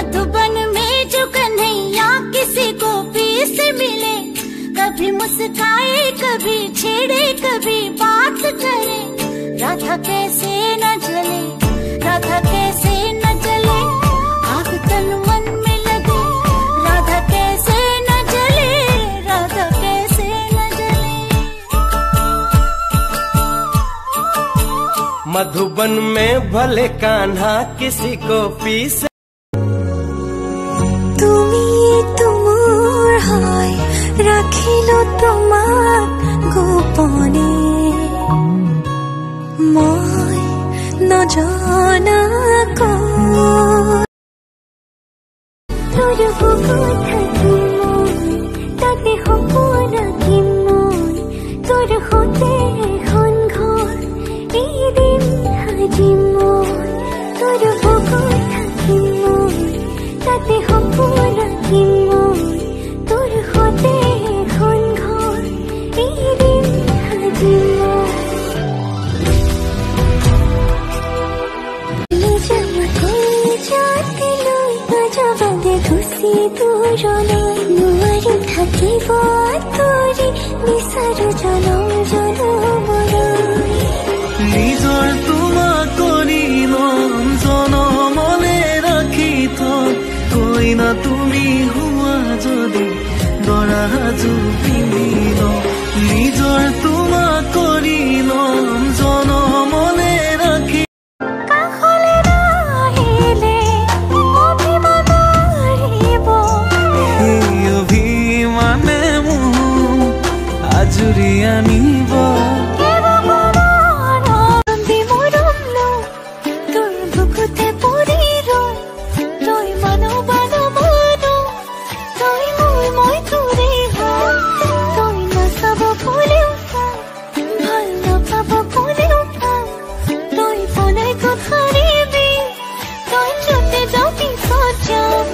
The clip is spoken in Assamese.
मधुबन में जो कन्हैया किसी गोपी से मिले, कभी मुस्काए कभी छेड़े कभी बात करे। राधा कैसे न जले, राधा कैसे न जले, आग तन मन में लगे। राधा कैसे न जले, राधा कैसे न जले। मधुबन में भले कान्हा किसी गोपी से। तुमोर हाय राखिलो तोमाक गोपने, মই নজনাকৈ তোৰ বুকুত থাকি মই তাতে সপোন আঁকিম। মই তোৰ সতে এখন ঘৰ এদিন সাজিম। মই তোৰ বুকুত থাকি মই তাতে সপোন আঁকিম। মই তোৰ সতে এখন ঘৰ এদিন সাজিম। নোৱাৰি থাকিব তোৰি বিচাৰো জনম জনমলৈ। নিজৰ তোমাক কৰি মন জনমলে ৰাখি থৈ কইনা তুমি হোৱা যদি দৰা জুবিলি ন। নিজৰ তোমাক কৰি মন জনমলে ৰাখি আজুৰি আনিব। তোৰ বুকুতে পৰি ৰয় তই মানো বানো মানো, তই মই তোৰে হয়। তই নাচাব কোনেও পায়, ভাল নাপাব কোনেও পায়। তই বনাই ক'ত হাৰিবি, তই য'তে যাওঁ পিছত যাম।